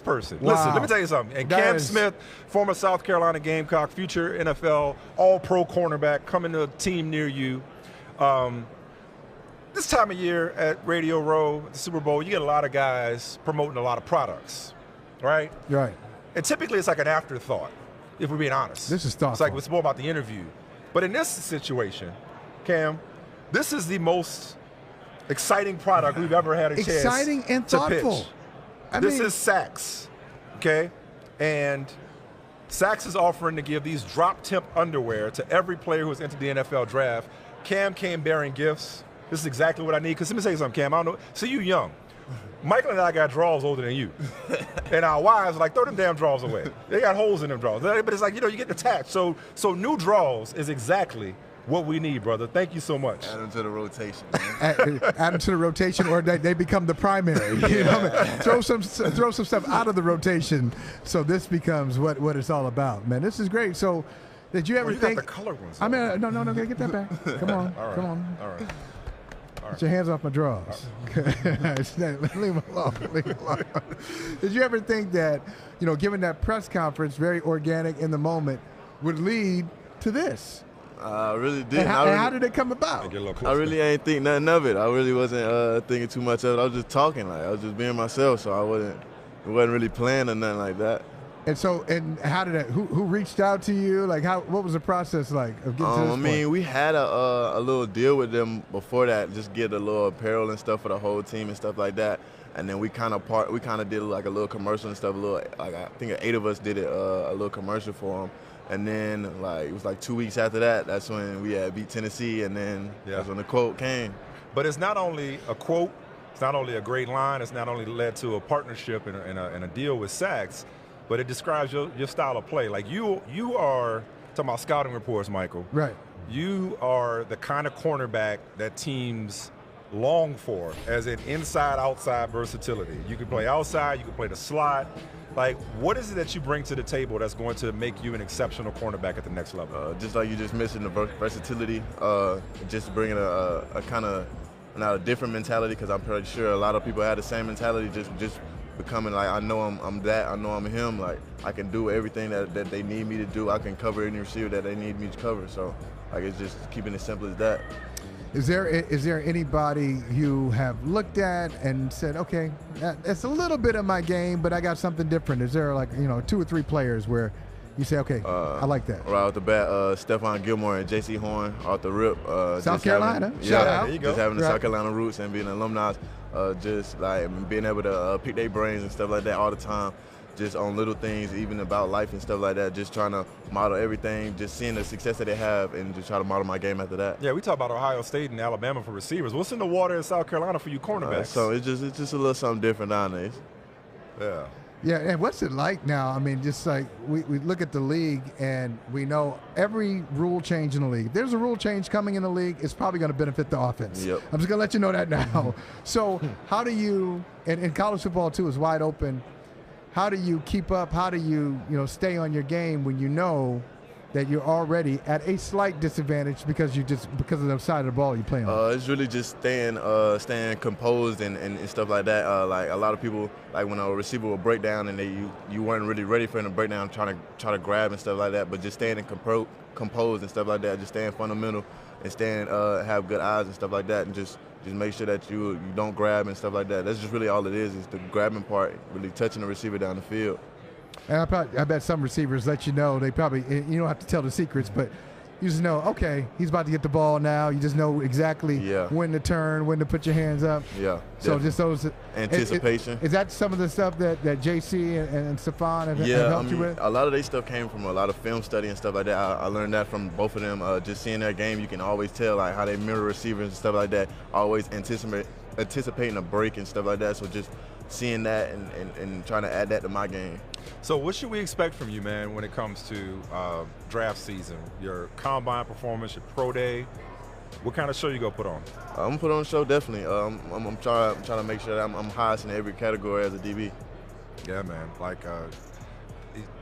person. Wow. Listen, let me tell you something. And Cam Smith, former South Carolina Gamecock, future NFL All-Pro cornerback, coming to a team near you. This time of year at Radio Row, the Super Bowl, you get a lot of guys promoting a lot of products, right? Right. And typically it's like an afterthought, if we're being honest. This is thoughtful. It's like it's more about the interview. But in this situation, Cam, this is the most exciting product we've ever had a chance exciting and to thoughtful. pitch. This is Saks, okay? And Saks is offering to give these drop temp underwear to every player who has entered the NFL draft. Cam came bearing gifts. This is exactly what I need. Because let me tell you something, Cam. I don't know. See, you young. Michael and I got drawers older than you. And our wives are like, throw them damn drawers away. They got holes in them drawers. But it's like, you get attached. So new drawers is exactly what we need, brother. Thank you so much. Add them to the rotation, man. Add them to the rotation, or they become the primary. You know what I mean? Throw some stuff out of the rotation, so this becomes what it's all about, man. This is great. So, did you ever think? Got the color ones. I mean, no, get that back. Come on, all right. come on. All right. Get your hands off my drawers. Leave them alone. Did you ever think that, given that press conference, very organic in the moment, would lead to this? I really didn't. And how did it come about? I really ain't think nothing of it. I really wasn't thinking too much of it. I was just talking. I was just being myself, so I wasn't really planning or nothing like that. And so, how did that? Who reached out to you? Like, what was the process like of getting to this point? We had a little deal with them before that, just get a little apparel and stuff for the whole team and stuff like that. And then we kind of did like a little commercial and stuff. I think 8 of us did it, a little commercial for them. And then it was like 2 weeks after that. That's when we had beat Tennessee, and then that's when the quote came. But it's not only a quote. It's not only a great line. It's not only led to a partnership and a deal with Saks. But it describes your style of play. Like you are talking about scouting reports, Michael. Right. You are the kind of cornerback that teams long for as an inside-outside versatility. You can play outside, you can play the slot. Like, what is it that you bring to the table that's going to make you an exceptional cornerback at the next level? Just like you just mentioned, the versatility, just bringing a kind of, not a different mentality, because I'm pretty sure a lot of people have the same mentality, just becoming like, I know I'm that, I know I'm him, like I can do everything that they need me to do. I can cover any receiver that they need me to cover. So it's just keeping it simple as that. Is there anybody you have looked at and said, okay, that's a little bit of my game, but I got something different? Is there 2 or 3 players where you say, okay, I like that? Right off the bat, Stephon Gilmore and Jaycee Horn off the rip. South Carolina, shout out. There you go. Just having the South Carolina roots and being alumni, just like being able to pick their brains and stuff like that all the time, just on little things, even about life and stuff like that, just trying to model everything, just seeing the success that they have and just try to model my game after that. Yeah, we talk about Ohio State and Alabama for receivers. What's in the water in South Carolina for you cornerbacks? So it's just a little something different nowadays. Yeah. Yeah, and what's it like now? I mean, just like we look at the league and we know every rule change in the league. There's a rule change coming in the league. It's probably going to benefit the offense. Yep. I'm just going to let you know that now. So how do you, and college football too is wide open, how do you keep up? How do you stay on your game when you know that you're already at a slight disadvantage because of the side of the ball you play on? It's really just staying composed and stuff like that. Like a lot of people, like when a receiver will break down and you weren't really ready for him to break down, trying to grab and stuff like that. But just staying composed and stuff like that, just staying fundamental and staying have good eyes and stuff like that, and just make sure that you don't grab and stuff like that. That's just really all it is the grabbing part, really touching the receiver down the field. And I bet some receivers let you know. They probably, you don't have to tell the secrets, but you just know, okay, he's about to get the ball now. You just know exactly when to turn, when to put your hands up. Yeah. So just those anticipation. Is that some of the stuff that Jaycee and Stephon have helped you with? A lot of their stuff came from a lot of film study and stuff like that. I learned that from both of them. Just seeing their game, you can always tell like how they mirror receivers and stuff like that. Always anticipating a break and stuff like that. So just seeing that and trying to add that to my game. So what should we expect from you, man, when it comes to draft season? Your combine performance, your pro day. What kind of show you gonna put on? I'm gonna put on a show, definitely. I'm trying to make sure that I'm highest in every category as a DB. Yeah, man. Like, I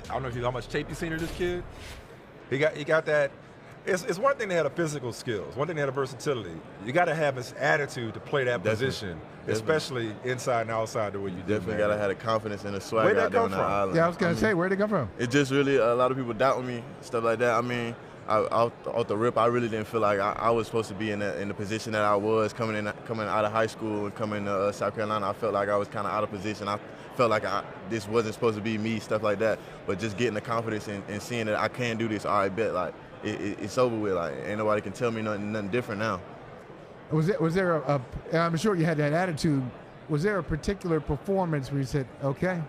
don't know how much tape you seen of this kid. He got that. It's one thing to have the physical skills, one thing to have the versatility. You got to have this attitude to play that position, especially inside and outside the way you do. Definitely got to have the confidence and the swag Where'd that out there come on the from? island. Yeah, I was going to say, where'd it come from? It just really, a lot of people doubting me, stuff like that. I mean, off the rip, I really didn't feel like I was supposed to be in the position that I was coming out of high school and coming to South Carolina. I felt like I was kind of out of position. I felt like this wasn't supposed to be me, stuff like that. But just getting the confidence and seeing that I can do this, I bet like it's over with. Like ain't nobody can tell me nothing different now. Was there a I'm sure you had that attitude. Was there a particular performance where you said, okay,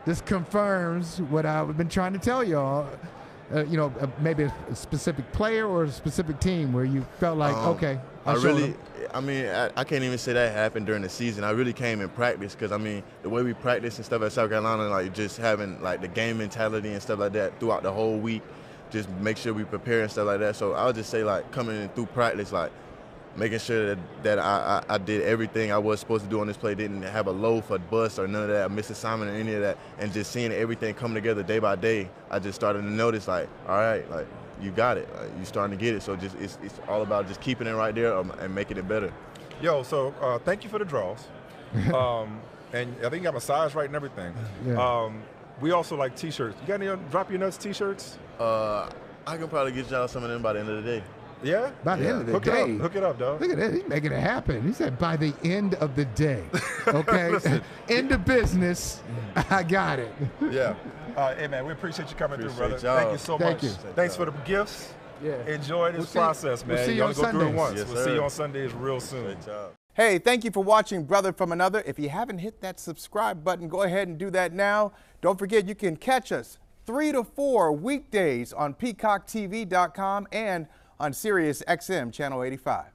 this confirms what I've been trying to tell y'all? Maybe a specific player or a specific team where you felt like, okay, I can't even say that happened during the season. I really came in practice because, I mean, the way we practice and stuff at South Carolina, like just having like the game mentality and stuff like that throughout the whole week, just make sure we prepare and stuff like that. So I would just say like coming in through practice, like making sure that I did everything I was supposed to do on this play, didn't have a loaf or bust or none of that, a missed assignment or any of that, and just seeing everything come together day by day, I just started to notice like, all right, like you got it, like, you starting to get it. So just it's all about just keeping it right there and making it better. Yo, so thank you for the draws, and I think you got my size right and everything. Yeah. We also like T-shirts. You got any Drop Your Nuts T-shirts? I can probably get y'all some of them by the end of the day. Yeah? By the end of the day. Hook it up, dog. Look at that. He's making it happen. He said, by the end of the day. Okay? End of business. I got it. Yeah. Hey, man, we appreciate you coming through, brother. Y'all. Thank you so much. You. Thanks for the gifts. Yeah. Enjoy this process, man. We'll see you you on only go through it Sundays. once. Yes, we'll see sir. you on Sundays real soon. Great job. Hey, thank you for watching Brother from Another. If you haven't hit that subscribe button, go ahead and do that now. Don't forget you can catch us 3 to 4 weekdays on PeacockTV.com and on Sirius XM Channel 85.